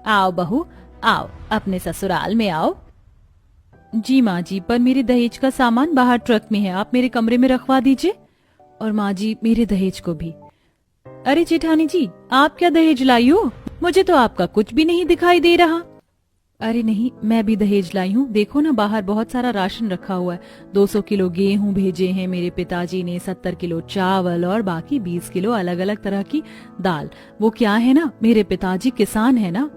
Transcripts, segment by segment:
आओ बहू आओ, अपने ससुराल में आओ। जी माँ जी, पर मेरे दहेज का सामान बाहर ट्रक में है, आप मेरे कमरे में रखवा दीजिए। और माँ जी मेरे दहेज को भी। अरे जेठानी जी, आप क्या दहेज लाई हो? मुझे तो आपका कुछ भी नहीं दिखाई दे रहा। अरे नहीं, मैं भी दहेज लाई हूँ। देखो ना, बाहर बहुत सारा राशन रखा हुआ है। 200 किलो गेहूं भेजे हैं मेरे पिताजी ने, 70 किलो चावल और बाकी 20 किलो अलग अलग तरह की दाल। वो क्या है ना, मेरे पिताजी किसान है ना।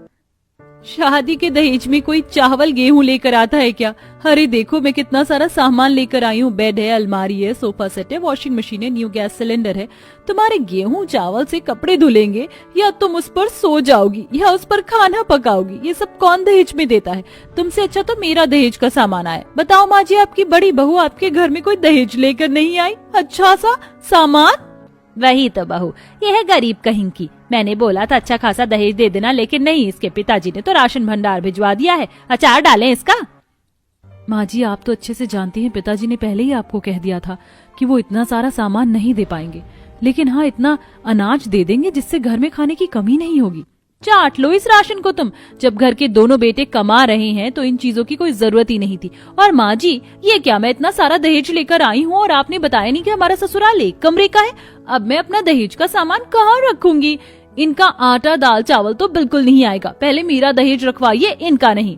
शादी के दहेज में कोई चावल गेहूं लेकर आता है क्या? अरे देखो मैं कितना सारा सामान लेकर आई हूँ। बेड है, अलमारी है, सोफा सेट है, वॉशिंग मशीन है, न्यू गैस सिलेंडर है। तुम्हारे गेहूं चावल से कपड़े धुलेंगे या तुम उस पर सो जाओगी या उस पर खाना पकाओगी? ये सब कौन दहेज में देता है? तुमसे अच्छा तो मेरा दहेज का सामान आए। बताओ माँ जी, आपकी बड़ी बहू आपके घर में कोई दहेज लेकर नहीं आई? अच्छा सा सामान। वही तो बहू, ये है गरीब कहीं की। मैंने बोला था अच्छा खासा दहेज दे देना, लेकिन नहीं, इसके पिताजी ने तो राशन भंडार भिजवा दिया है। अचार डालें इसका। माँ जी आप तो अच्छे से जानती हैं, पिताजी ने पहले ही आपको कह दिया था कि वो इतना सारा सामान नहीं दे पाएंगे, लेकिन हाँ इतना अनाज दे देंगे जिससे घर में खाने की कमी नहीं होगी। चाट लो इस राशन को तुम। जब घर के दोनों बेटे कमा रहे हैं तो इन चीजों की कोई जरूरत ही नहीं थी। और माँ जी, ये क्या, मैं इतना सारा दहेज लेकर आई हूँ और आपने बताया नहीं कि हमारा ससुराल एक कमरे का है। अब मैं अपना दहेज का सामान कहाँ रखूंगी? इनका आटा दाल चावल तो बिल्कुल नहीं आएगा। पहले मेरा दहेज रखवाइए, इनका नहीं।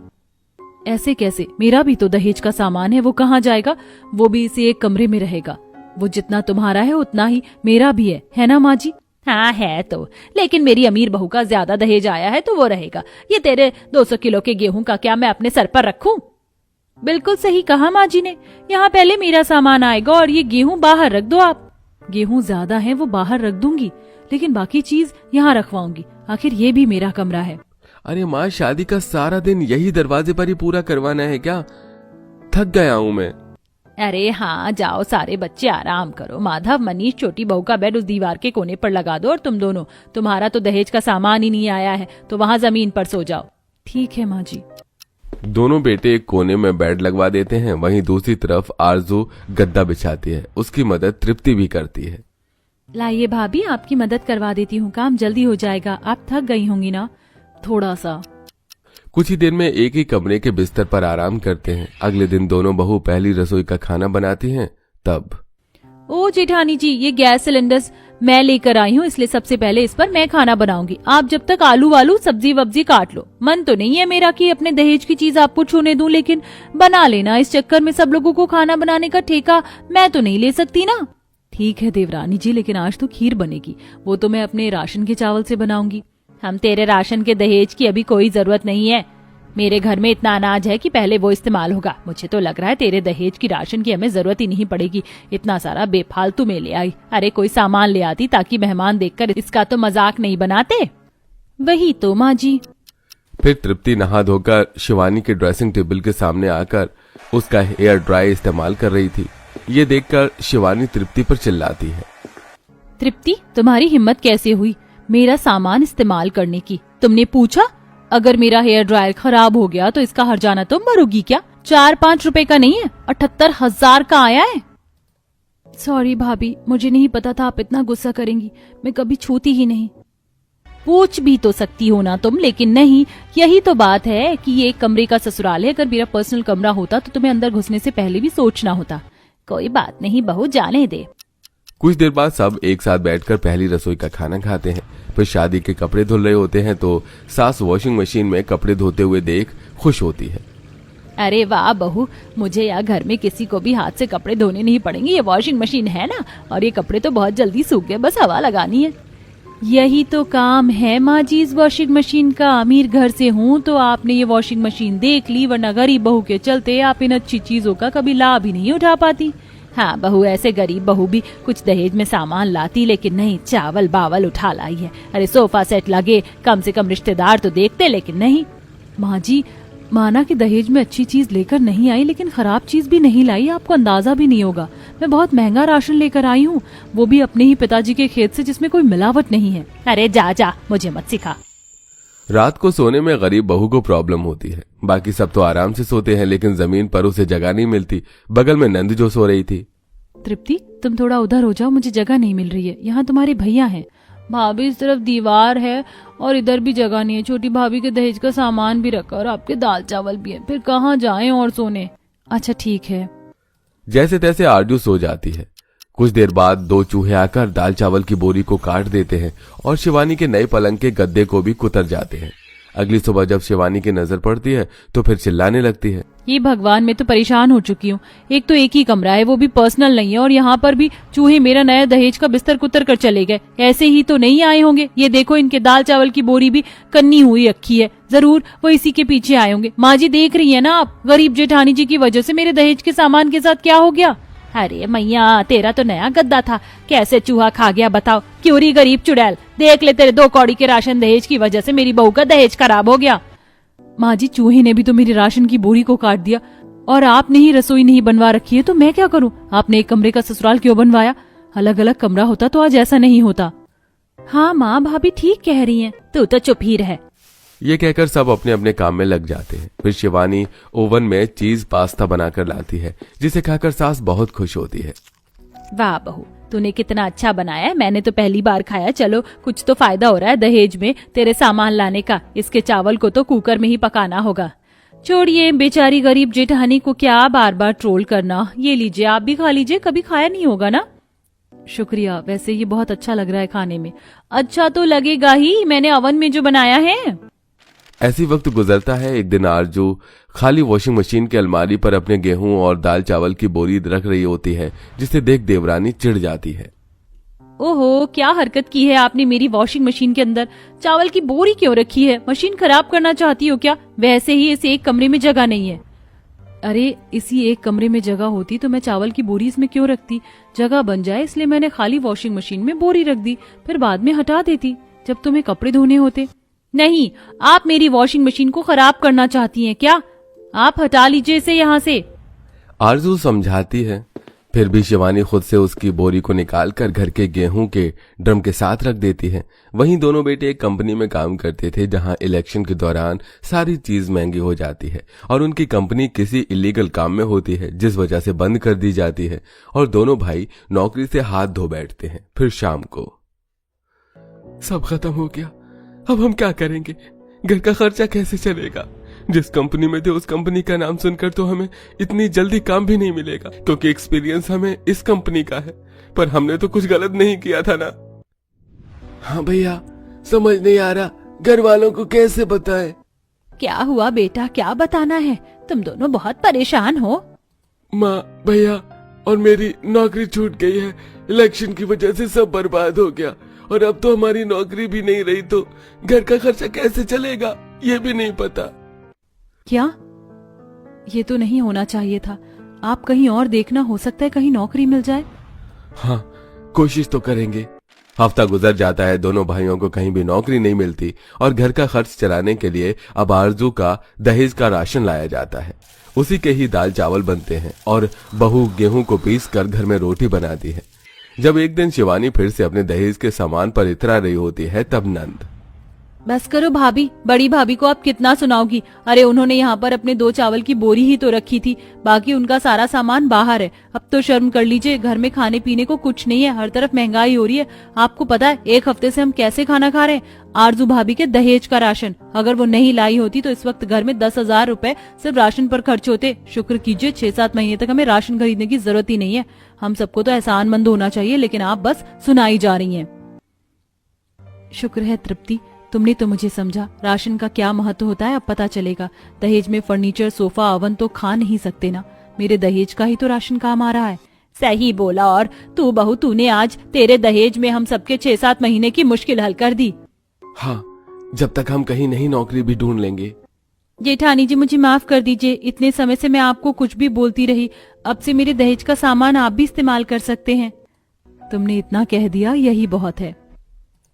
ऐसे कैसे? मेरा भी तो दहेज का सामान है, वो कहाँ जाएगा? वो भी इसी एक कमरे में रहेगा। वो जितना तुम्हारा है उतना ही मेरा भी है ना माँ जी? हाँ है तो, लेकिन मेरी अमीर बहू का ज्यादा दहेज आया है तो वो रहेगा। ये तेरे 200 किलो के गेहूं का क्या मैं अपने सर पर रखूं? बिल्कुल सही कहा माँ जी ने। यहाँ पहले मेरा सामान आएगा और ये गेहूं बाहर रख दो आप। गेहूं ज्यादा है वो बाहर रख दूंगी, लेकिन बाकी चीज यहाँ रखवाऊंगी। आखिर ये भी मेरा कमरा है। अरे माँ, शादी का सारा दिन यही दरवाजे पर ही पूरा करवाना है क्या? थक गया हूँ मैं। अरे हाँ जाओ, सारे बच्चे आराम करो। माधव, मनीष, छोटी बहू का बेड उस दीवार के कोने पर लगा दो। और तुम दोनों, तुम्हारा तो दहेज का सामान ही नहीं आया है तो वहाँ जमीन पर सो जाओ। ठीक है माँ जी। दोनों बेटे एक कोने में बेड लगवा देते हैं, वहीं दूसरी तरफ आरजू गद्दा बिछाती है। उसकी मदद तृप्ति भी करती है। लाइए भाभी, आपकी मदद करवा देती हूँ, काम जल्दी हो जाएगा। आप थक गई होंगी ना थोड़ा सा। कुछ ही देर में एक ही कमरे के बिस्तर पर आराम करते हैं। अगले दिन दोनों बहू पहली रसोई का खाना बनाती हैं। तब ओ जेठानी जी, ये गैस सिलेंडर्स मैं लेकर आई हूँ, इसलिए सबसे पहले इस पर मैं खाना बनाऊंगी। आप जब तक आलू वालू सब्जी वब्जी काट लो। मन तो नहीं है मेरा कि अपने दहेज की चीज आपको छूने दूं, लेकिन बना लेना। इस चक्कर में सब लोगों को खाना बनाने का ठेका मैं तो नहीं ले सकती ना। ठीक है देवरानी जी, लेकिन आज तो खीर बनेगी, वो तो मैं अपने राशन के चावल से बनाऊंगी। हम तेरे राशन के दहेज की अभी कोई जरूरत नहीं है। मेरे घर में इतना अनाज है कि पहले वो इस्तेमाल होगा। मुझे तो लग रहा है तेरे दहेज की राशन की हमें जरूरत ही नहीं पड़ेगी। इतना सारा बेफालतू में ले आई। अरे कोई सामान ले आती ताकि मेहमान देखकर इसका तो मजाक नहीं बनाते। वही तो माँ जी। फिर तृप्ति नहा धोकर शिवानी के ड्रेसिंग टेबल के सामने आकर उसका हेयर ड्राई इस्तेमाल कर रही थी। ये देखकर शिवानी तृप्ति पर चिल्लाती है। तृप्ति, तुम्हारी हिम्मत कैसे हुई मेरा सामान इस्तेमाल करने की? तुमने पूछा? अगर मेरा हेयर ड्रायर खराब हो गया तो इसका हर्जाना तुम भरोगी क्या? 4-5 रुपए का नहीं है, 78,000 का आया है। सॉरी भाभी, मुझे नहीं पता था आप इतना गुस्सा करेंगी। मैं कभी छूती ही नहीं। पूछ भी तो सकती हो ना तुम, लेकिन नहीं। यही तो बात है कि ये एक कमरे का ससुराल है। अगर मेरा पर्सनल कमरा होता तो तुम्हें अंदर घुसने से पहले भी सोचना होता। कोई बात नहीं बहू, जाने दे। कुछ देर बाद सब एक साथ बैठकर पहली रसोई का खाना खाते हैं। फिर शादी के कपड़े धुल रहे होते हैं तो सास वॉशिंग मशीन में कपड़े धोते हुए देख खुश होती है। अरे वाह बहू, मुझे या घर में किसी को भी हाथ से कपड़े धोने नहीं पड़ेंगे। ये वॉशिंग मशीन है ना, और ये कपड़े तो बहुत जल्दी सूख गए, बस हवा लगानी है। यही तो काम है माँ जी इस वॉशिंग मशीन का। अमीर घर से हूँ तो आपने ये वॉशिंग मशीन देख ली, वरना गरीब बहू के चलते आप इन अच्छी चीजों का कभी लाभ ही नहीं उठा पाती। हाँ बहू, ऐसे गरीब बहू भी कुछ दहेज में सामान लाती, लेकिन नहीं, चावल बावल उठा लाई है। अरे सोफा सेट लगे, कम से कम रिश्तेदार तो देखते, लेकिन नहीं। माँ जी, माना कि दहेज में अच्छी चीज लेकर नहीं आई, लेकिन खराब चीज भी नहीं लाई। आपको अंदाजा भी नहीं होगा, मैं बहुत महंगा राशन लेकर आई हूँ, वो भी अपने ही पिताजी के खेत से, जिसमें कोई मिलावट नहीं है। अरे जा जा, मुझे मत सिखा। रात को सोने में गरीब बहू को प्रॉब्लम होती है। बाकी सब तो आराम से सोते हैं, लेकिन जमीन पर उसे जगह नहीं मिलती। बगल में नंद जो सो रही थी। तृप्ति, तुम थोड़ा उधर हो जाओ, मुझे जगह नहीं मिल रही है। यहाँ तुम्हारे भैया हैं, भाभी इस तरफ दीवार है और इधर भी जगह नहीं है। छोटी भाभी के दहेज का सामान भी रखा और आपके दाल चावल भी है, फिर कहाँ जाएं और सोने। अच्छा ठीक है। जैसे तैसे आरजू सो जाती है। कुछ देर बाद दो चूहे आकर दाल चावल की बोरी को काट देते हैं और शिवानी के नए पलंग के गद्दे को भी कुतर जाते हैं। अगली सुबह जब शिवानी की नजर पड़ती है तो फिर चिल्लाने लगती है, ये भगवान, मैं तो परेशान हो चुकी हूँ। एक तो एक ही कमरा है, वो भी पर्सनल नहीं है, और यहाँ पर भी चूहे मेरा नया दहेज का बिस्तर कुतर कर चले गए। ऐसे ही तो नहीं आए होंगे। ये देखो, इनके दाल चावल की बोरी भी कन्नी हुई रखी है। जरूर वो इसी के पीछे आए होंगे। माँ जी देख रही है ना आप, गरीब जेठानी जी की वजह से मेरे दहेज के सामान के साथ क्या हो गया। अरे मैया, तेरा तो नया गद्दा था, कैसे चूहा खा गया बताओ। क्यों री गरीब चुड़ैल, देख ले, तेरे 2 कौड़ी के राशन दहेज की वजह से मेरी बहू का दहेज खराब हो गया। माँ जी, चूहे ने भी तो मेरी राशन की बोरी को काट दिया, और आपने ही रसोई नहीं बनवा रखी है, तो मैं क्या करूँ। आपने एक कमरे का ससुराल क्यों बनवाया? अलग अलग कमरा होता तो आज ऐसा नहीं होता। हाँ माँ, भाभी ठीक कह रही हैं, तू तो चुप ही रह। ये कहकर सब अपने अपने काम में लग जाते हैं। फिर शिवानी ओवन में चीज पास्ता बनाकर लाती है, जिसे खाकर सास बहुत खुश होती है। वाह बहू, तूने कितना अच्छा बनाया है, मैंने तो पहली बार खाया। चलो, कुछ तो फायदा हो रहा है दहेज में तेरे सामान लाने का। इसके चावल को तो कुकर में ही पकाना होगा। छोड़िए, बेचारी गरीब जेठानी को क्या बार बार ट्रोल करना। ये लीजिए, आप भी खा लीजिए, कभी खाया नहीं होगा ना। शुक्रिया, वैसे ये बहुत अच्छा लग रहा है खाने में। अच्छा तो लगेगा ही, मैंने ओवन में जो बनाया है। ऐसी वक्त गुजरता है। एक दिन आरजू खाली वॉशिंग मशीन की अलमारी पर अपने गेहूं और दाल चावल की बोरी रख रही होती है, जिसे देख देवरानी चिढ़ जाती है। ओहो, क्या हरकत की है आपने मेरी वॉशिंग मशीन के अंदर। चावल की बोरी क्यों रखी है? मशीन खराब करना चाहती हो क्या? वैसे ही इस एक कमरे में जगह नहीं है। अरे, इसी एक कमरे में जगह होती तो मैं चावल की बोरी इसमें क्यों रखती। जगह बन जाए इसलिए मैंने खाली वॉशिंग मशीन में बोरी रख दी, फिर बाद में हटा देती जब तुम्हें कपड़े धोने होते। नहीं, आप मेरी वॉशिंग मशीन को खराब करना चाहती हैं क्या? आप हटा लीजिए इसे यहाँ से। आरजू समझाती है। फिर भी शिवानी खुद से उसकी बोरी को निकालकर घर के गेहूं के ड्रम के साथ रख देती है। वहीं दोनों बेटे एक कंपनी में काम करते थे, जहां इलेक्शन के दौरान सारी चीज महंगी हो जाती है और उनकी कंपनी किसी इलीगल काम में होती है, जिस वजह से बंद कर दी जाती है और दोनों भाई नौकरी से हाथ धो बैठते हैं। फिर शाम को सब खत्म हो गया, अब हम क्या करेंगे? घर का खर्चा कैसे चलेगा? जिस कंपनी में थे उस कंपनी का नाम सुनकर तो हमें इतनी जल्दी काम भी नहीं मिलेगा, क्योंकि एक्सपीरियंस हमें इस कंपनी का है, पर हमने तो कुछ गलत नहीं किया था ना। हाँ भैया, समझ नहीं आ रहा घर वालों को कैसे बताएं। क्या हुआ बेटा, क्या बताना है? तुम दोनों बहुत परेशान हो। माँ, भैया और मेरी नौकरी छूट गई है। इलेक्शन की वजह से सब बर्बाद हो गया और अब तो हमारी नौकरी भी नहीं रही, तो घर का खर्चा कैसे चलेगा ये भी नहीं पता। क्या? ये तो नहीं होना चाहिए था। आप कहीं और देखना, हो सकता है कहीं नौकरी मिल जाए। हाँ, कोशिश तो करेंगे। हफ्ता गुजर जाता है, दोनों भाइयों को कहीं भी नौकरी नहीं मिलती और घर का खर्च चलाने के लिए अब आरजू का दहेज का राशन लाया जाता है। उसी के ही दाल चावल बनते हैं और बहू गेहूं को पीस कर घर में रोटी बनाती है। जब एक दिन शिवानी फिर से अपने दहेज के सामान पर इतरा रही होती है, तब नंद, बस करो भाभी, बड़ी भाभी को आप कितना सुनाओगी। अरे, उन्होंने यहाँ पर अपने 2 चावल की बोरी ही तो रखी थी, बाकी उनका सारा सामान बाहर है। अब तो शर्म कर लीजिए, घर में खाने पीने को कुछ नहीं है, हर तरफ महंगाई हो रही है। आपको पता है 1 हफ्ते से हम कैसे खाना खा रहे हैं? आरजू भाभी के दहेज का राशन। अगर वो नहीं लाई होती तो इस वक्त घर में 10,000 रुपए सिर्फ राशन पर खर्च होते। शुक्र कीजिए 6-7 महीने तक हमें राशन खरीदने की जरूरत ही नहीं है। हम सबको तो एहसानमंद होना चाहिए, लेकिन आप बस सुनाई जा रही हैं। शुक्र है तृप्ति, तुमने तो मुझे समझा। राशन का क्या महत्व होता है अब पता चलेगा। दहेज में फर्नीचर, सोफा, ओवन तो खा नहीं सकते ना। मेरे दहेज का ही तो राशन काम आ रहा है। सही बोला। और तू बहू, तूने आज तेरे दहेज में हम सबके 6-7 महीने की मुश्किल हल कर दी। हाँ, जब तक हम कहीं नहीं नौकरी भी ढूंढ लेंगे। जेठानी जी, मुझे माफ कर दीजिए, इतने समय से मैं आपको कुछ भी बोलती रही। अब से मेरे दहेज का सामान आप भी इस्तेमाल कर सकते हैं। तुमने इतना कह दिया, यही बहुत है।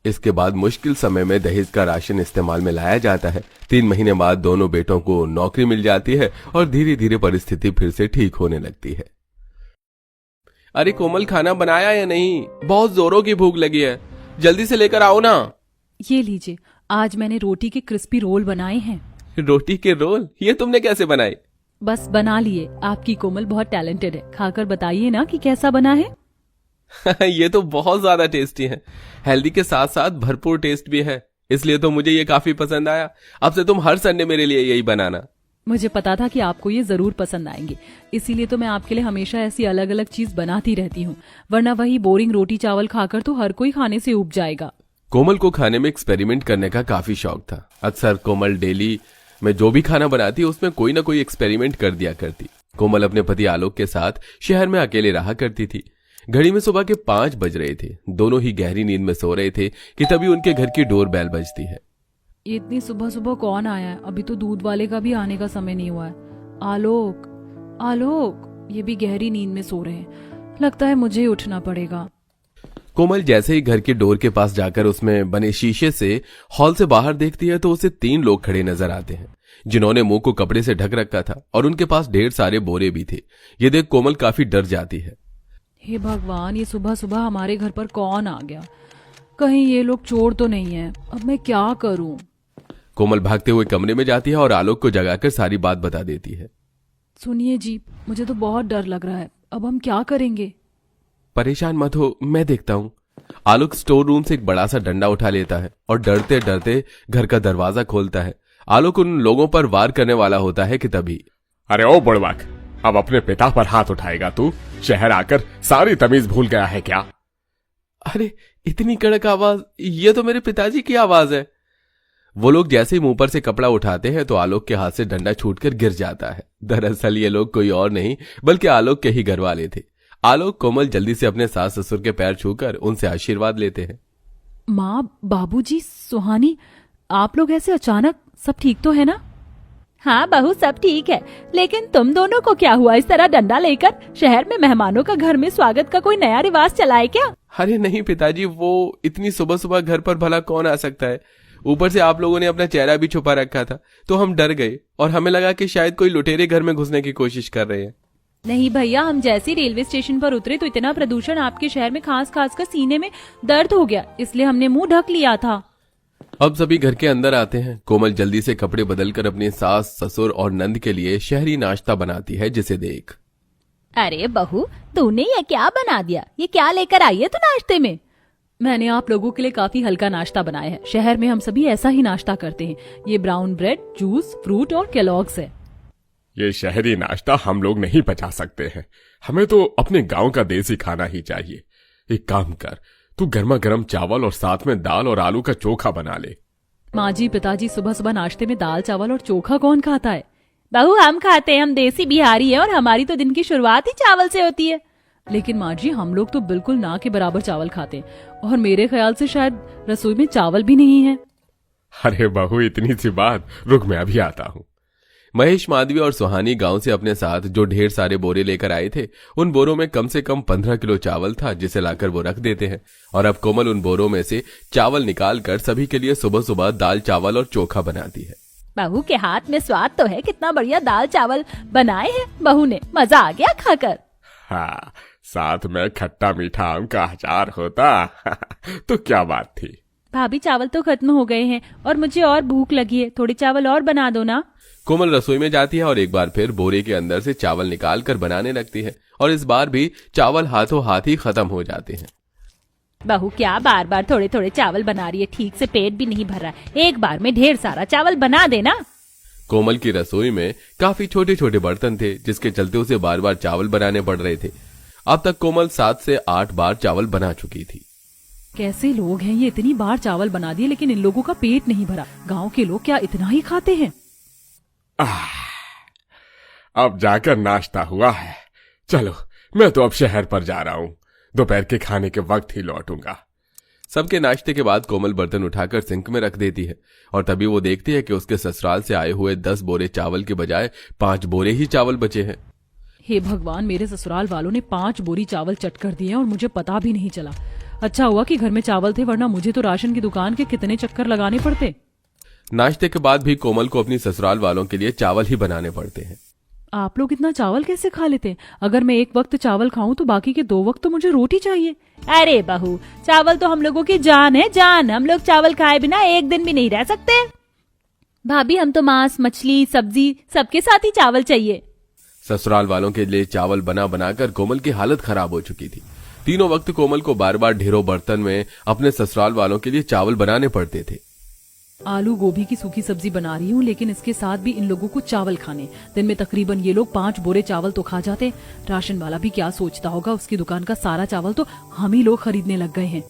इसके बाद मुश्किल समय में दहेज का राशन इस्तेमाल में लाया जाता है। 3 महीने बाद दोनों बेटों को नौकरी मिल जाती है और धीरे धीरे परिस्थिति फिर से ठीक होने लगती है। अरे कोमल, खाना बनाया या नहीं? बहुत जोरों की भूख लगी है, जल्दी से लेकर आओ ना। ये लीजिए, आज मैंने रोटी के क्रिस्पी रोल बनाए हैं। रोटी के रोल? ये तुमने कैसे बनाए? बस बना लिए। आपकी कोमल बहुत टैलेंटेड है, खाकर बताइए ना कि कैसा बना है। ये तो बहुत ज्यादा टेस्टी है। हेल्दी के साथ साथ भरपूर टेस्ट भी है, इसलिए तो मुझे ये काफी पसंद आया। अब से तुम हर संडे मेरे लिए यही बनाना। मुझे पता था कि आपको ये जरूर पसंद आएंगे, इसीलिए तो मैं आपके लिए हमेशा ऐसी अलग अलग चीज बनाती रहती हूँ, वरना वही बोरिंग रोटी चावल खाकर तो हर कोई खाने से ऊब जाएगा। कोमल को खाने में एक्सपेरिमेंट करने का काफी शौक था। अक्सर कोमल डेली में जो भी खाना बनाती उसमें कोई ना कोई एक्सपेरिमेंट कर दिया करती। कोमल अपने पति आलोक के साथ शहर में अकेले रहा करती थी। घड़ी में सुबह के 5 बज रहे थे। दोनों ही गहरी नींद में सो रहे थे कि तभी उनके घर की डोर बेल बजती है। इतनी सुबह सुबह कौन आया है? अभी तो दूध वाले का भी आने का समय नहीं हुआ है। आलोक, आलोक, ये भी गहरी नींद में सो रहे हैं। लगता है मुझे ही उठना पड़ेगा। कोमल जैसे ही घर के डोर के पास जाकर उसमें बने शीशे से हॉल से बाहर देखती है तो उसे 3 लोग खड़े नजर आते हैं, जिन्होंने मुंह को कपड़े से ढक रखा था और उनके पास ढेर सारे बोरे भी थे। ये देख कोमल काफी डर जाती है। हे भगवान, ये सुबह सुबह हमारे घर पर कौन आ गया? कहीं ये लोग चोर तो नहीं है? अब मैं क्या करूं? कोमल भागते हुए कमरे में जाती है और आलोक को जगाकर सारी बात बता देती है। सुनिए जी, मुझे तो बहुत डर लग रहा है। अब हम क्या करेंगे? परेशान मत हो, मैं देखता हूँ। आलोक स्टोर रूम से एक बड़ा सा डंडा उठा लेता है और डरते डरते घर का दरवाजा खोलता है। आलोक उन लोगों पर वार करने वाला होता है कि तभी, अरे ओ बुड़बक, अब अपने पिता पर हाथ उठाएगा तू? शहर आकर सारी तमीज भूल गया है क्या? अरे इतनी कड़क आवाज, ये तो मेरे पिताजी की आवाज है। वो लोग जैसे ही मुंह पर से कपड़ा उठाते हैं तो आलोक के हाथ से डंडा छूटकर गिर जाता है। दरअसल ये लोग कोई और नहीं बल्कि आलोक के ही घर वाले थे। आलोक कोमल जल्दी से अपने सास ससुर के पैर छूकर उनसे आशीर्वाद लेते हैं। माँ, बाबूजी, सुहानी, आप लोग ऐसे अचानक? सब ठीक तो है ना? हाँ बहू, सब ठीक है, लेकिन तुम दोनों को क्या हुआ इस तरह डंडा लेकर? शहर में मेहमानों का घर में स्वागत का कोई नया रिवाज चला है क्या? अरे नहीं पिताजी, वो इतनी सुबह सुबह घर पर भला कौन आ सकता है? ऊपर से आप लोगों ने अपना चेहरा भी छुपा रखा था तो हम डर गए और हमें लगा कि शायद कोई लुटेरे घर में घुसने की कोशिश कर रहे हैं। नहीं भैया, हम जैसे ही रेलवे स्टेशन पर उतरे तो इतना प्रदूषण आपके शहर में खास खास कर सीने में दर्द हो गया, इसलिए हमने मुंह ढक लिया था। अब सभी घर के अंदर आते हैं। कोमल जल्दी से कपड़े बदलकर अपने सास ससुर और नंद के लिए शहरी नाश्ता बनाती है, जिसे देख, अरे बहू, तूने ये क्या बना दिया? ये क्या लेकर आई है तू नाश्ते में? मैंने आप लोगों के लिए काफी हल्का नाश्ता बनाया है। शहर में हम सभी ऐसा ही नाश्ता करते हैं। ये ब्राउन ब्रेड, जूस, फ्रूट और केलॉग्स है। ये शहरी नाश्ता हम लोग नहीं पचा सकते हैं। हमें तो अपने गांव का देसी खाना ही चाहिए। एक काम कर, तू गर्मा गर्म चावल और साथ में दाल और आलू का चोखा बना ले। माँ जी, पिताजी, सुबह सुबह नाश्ते में दाल चावल और चोखा कौन खाता है? बहू, हम खाते हैं, हम देसी बिहारी हैं और हमारी तो दिन की शुरुआत ही चावल से होती है। लेकिन माँ जी, हम लोग तो बिल्कुल ना के बराबर चावल खाते हैं और मेरे ख्याल से शायद रसोई में चावल भी नहीं है। अरे बहू, इतनी सी बात, रुक मैं अभी आता हूँ। महेश, माधवी और सुहानी गांव से अपने साथ जो ढेर सारे बोरे लेकर आए थे, उन बोरों में कम से कम 15 किलो चावल था, जिसे लाकर वो रख देते हैं। और अब कोमल उन बोरों में से चावल निकालकर सभी के लिए सुबह सुबह दाल चावल और चोखा बनाती है। बहू के हाथ में स्वाद तो है, कितना बढ़िया दाल चावल बनाए हैं बहू ने, मजा आ गया खाकर। हाँ, साथ में खट्टा मीठा आम का अचार होता तो क्या बात थी। भाभी, चावल तो खत्म हो गए हैं और मुझे और भूख लगी है, थोड़े चावल और बना दो ना। कोमल रसोई में जाती है और एक बार फिर बोरे के अंदर से चावल निकाल कर बनाने लगती है और इस बार भी चावल हाथों हाथ ही खत्म हो जाते हैं। बहू, क्या बार बार थोड़े थोड़े चावल बना रही है? ठीक से पेट भी नहीं भर रहा है, एक बार में ढेर सारा चावल बना देना। कोमल की रसोई में काफी छोटे छोटे बर्तन थे, जिसके चलते उसे बार बार चावल बनाने पड़ रहे थे। अब तक कोमल 7 से 8 बार चावल बना चुकी थी। कैसे लोग हैं ये, इतनी बार चावल बना दिए लेकिन इन लोगों का पेट नहीं भरा। गांव के लोग क्या इतना ही खाते हैं? अब जाकर नाश्ता हुआ है। चलो, मैं तो अब शहर पर जा रहा हूँ। दोपहर के खाने के वक्त ही लौटूंगा। सबके नाश्ते के बाद कोमल बर्तन उठाकर सिंक में रख देती है और तभी वो देखती है कि उसके ससुराल से आए हुए 10 बोरे चावल के बजाय 5 बोरे ही चावल बचे हैं। हे भगवान, मेरे ससुराल वालों ने 5 बोरी चावल चट कर दिए और मुझे पता भी नहीं चला। अच्छा हुआ कि घर में चावल थे, वरना मुझे तो राशन की दुकान के कितने चक्कर लगाने पड़ते। नाश्ते के बाद भी कोमल को अपनी ससुराल वालों के लिए चावल ही बनाने पड़ते हैं। आप लोग इतना चावल कैसे खा लेते हैं? अगर मैं एक वक्त चावल खाऊं तो बाकी के 2 वक्त तो मुझे रोटी चाहिए। अरे बहू, चावल तो हम लोगों की जान है, जान। हम लोग चावल खाए बिना एक दिन भी नहीं रह सकते। भाभी, हम तो मांस, मछली, सब्जी सबके साथ ही चावल चाहिए। ससुराल वालों के लिए चावल बना बनाकर कोमल की हालत खराब हो चुकी थी। तीनों वक्त कोमल को बार बार ढेरों बर्तन में अपने ससुराल वालों के लिए चावल बनाने पड़ते थे। आलू गोभी की सूखी सब्जी बना रही हूँ, लेकिन इसके साथ भी इन लोगों को चावल खाने। दिन में तकरीबन ये लोग 5 बोरे चावल तो खा जाते। राशन वाला भी क्या सोचता होगा, उसकी दुकान का सारा चावल तो हम ही लोग खरीदने लग गए हैं।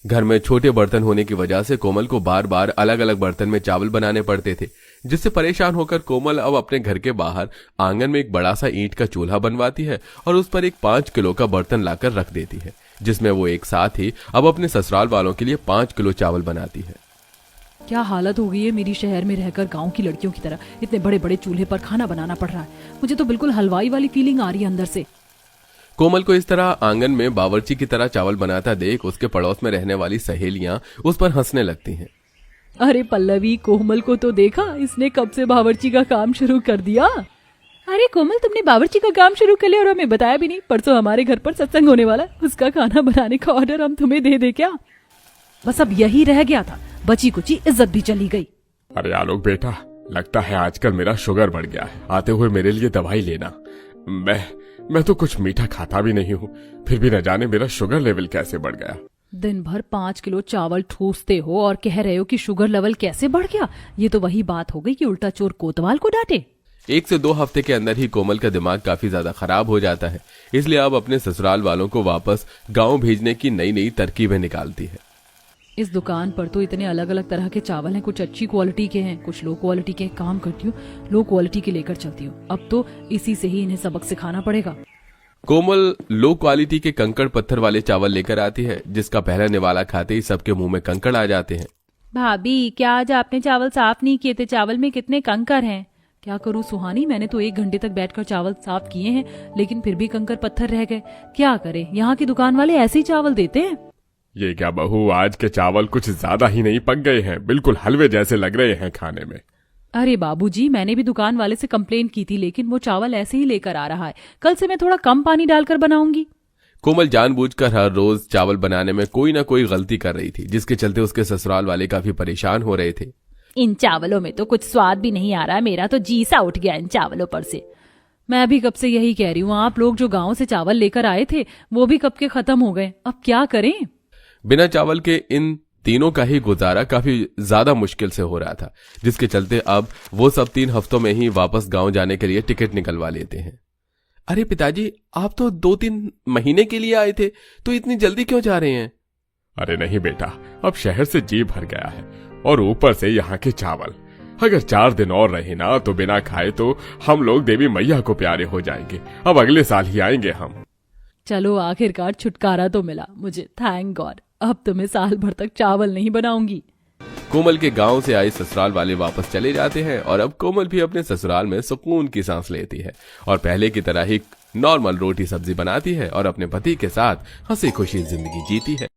घर में छोटे बर्तन होने की वजह से कोमल को बार बार अलग अलग बर्तन में चावल बनाने पड़ते थे, जिससे परेशान होकर कोमल अब अपने घर के बाहर आंगन में एक बड़ा सा ईंट का चूल्हा बनवाती है और उस पर एक 5 किलो का बर्तन लाकर रख देती है, जिसमें वो एक साथ ही अब अपने ससुराल वालों के लिए 5 किलो चावल बनाती है। क्या हालत हो गई है मेरी शहर में रहकर गांव की लड़कियों की तरह। इतने बड़े बड़े चूल्हे पर खाना बनाना पड़ रहा है। मुझे तो बिल्कुल हलवाई वाली फीलिंग आ रही है अंदर से। कोमल को इस तरह आंगन में बावर्ची की तरह चावल बनाता देख उसके पड़ोस में रहने वाली सहेलियां उस पर हंसने लगती हैं। अरे पल्लवी, कोमल को तो देखा, इसने कब से बावर्ची का काम शुरू कर दिया। अरे कोमल, तुमने बावर्ची का काम शुरू कर लिया और हमें बताया भी नहीं। परसों हमारे घर पर सत्संग होने वाला, उसका खाना बनाने का ऑर्डर हम तुम्हें दे दे क्या? बस अब यही रह गया था, बची कुची इज्जत भी चली गई। अरे आलोक बेटा, लगता है आजकल मेरा शुगर बढ़ गया है। आते हुए मेरे लिए दवाई लेना। मैं तो कुछ मीठा खाता भी नहीं हूँ, फिर भी न जाने मेरा शुगर लेवल कैसे बढ़ गया। दिन भर 5 किलो चावल ठूसते हो और कह रहे हो कि शुगर लेवल कैसे बढ़ गया। ये तो वही बात हो गई कि उल्टा चोर कोतवाल को डांटे। 1 से 2 हफ्ते के अंदर ही कोमल का दिमाग काफी ज्यादा खराब हो जाता है, इसलिए अब अपने ससुराल वालों को वापस गांव भेजने की नई नई तरकीबें निकालती है। इस दुकान पर तो इतने अलग अलग तरह के चावल हैं, कुछ अच्छी क्वालिटी के हैं, कुछ लो क्वालिटी के। काम करती हूँ, लो क्वालिटी के लेकर चलती हूँ। अब तो इसी से ही इन्हें सबक सिखाना पड़ेगा। कोमल लो क्वालिटी के कंकड़ पत्थर वाले चावल लेकर आती है, जिसका पहला निवाला खाते ही सबके मुंह में कंकड़ आ जाते हैं। भाभी, क्या आज आपने चावल साफ नहीं किए थे? चावल में कितने कंकड़ हैं। क्या करूँ सुहानी, मैंने तो 1 घंटे तक बैठकर चावल साफ किए हैं, लेकिन फिर भी कंकड़ पत्थर रह गए। क्या करें, यहाँ की दुकान वाले ऐसे ही चावल देते हैं। ये क्या बहू, आज के चावल कुछ ज्यादा ही नहीं पक गए हैं, बिल्कुल हलवे जैसे लग रहे हैं खाने में। अरे बाबूजी, मैंने भी दुकान वाले से कंप्लेन की थी, लेकिन वो चावल ऐसे ही लेकर आ रहा है। कल से मैं थोड़ा कम पानी डालकर बनाऊंगी। कोमल जानबूझकर हर रोज चावल बनाने में कोई ना कोई गलती कर रही थी, जिसके चलते उसके ससुराल वाले काफी परेशान हो रहे थे। इन चावलों में तो कुछ स्वाद भी नहीं आ रहा, मेरा तो जी सा उठ गया इन चावलों पर से। मैं भी कब से यही कह रही हूँ, आप लोग जो गांव से चावल लेकर आए थे वो भी कब के खत्म हो गए। अब क्या करें? बिना चावल के इन तीनों का ही गुजारा काफी ज्यादा मुश्किल से हो रहा था, जिसके चलते अब वो सब 3 हफ्तों में ही वापस गांव जाने के लिए टिकट निकलवा लेते हैं। अरे पिताजी, आप तो 2-3 महीने के लिए आए थे, तो इतनी जल्दी क्यों जा रहे हैं? अरे नहीं बेटा, अब शहर से जी भर गया है, और ऊपर से यहाँ के चावल। अगर 4 दिन और रहे ना तो बिना खाए तो हम लोग देवी मैया को प्यारे हो जाएंगे। अब अगले साल ही आएंगे हम। चलो, आखिरकार छुटकारा तो मिला मुझे, थैंक गॉड। अब तो मैं साल भर तक चावल नहीं बनाऊंगी। कोमल के गांव से आए ससुराल वाले वापस चले जाते हैं और अब कोमल भी अपने ससुराल में सुकून की सांस लेती है और पहले की तरह ही नॉर्मल रोटी सब्जी बनाती है और अपने पति के साथ हंसी खुशी जिंदगी जीती है।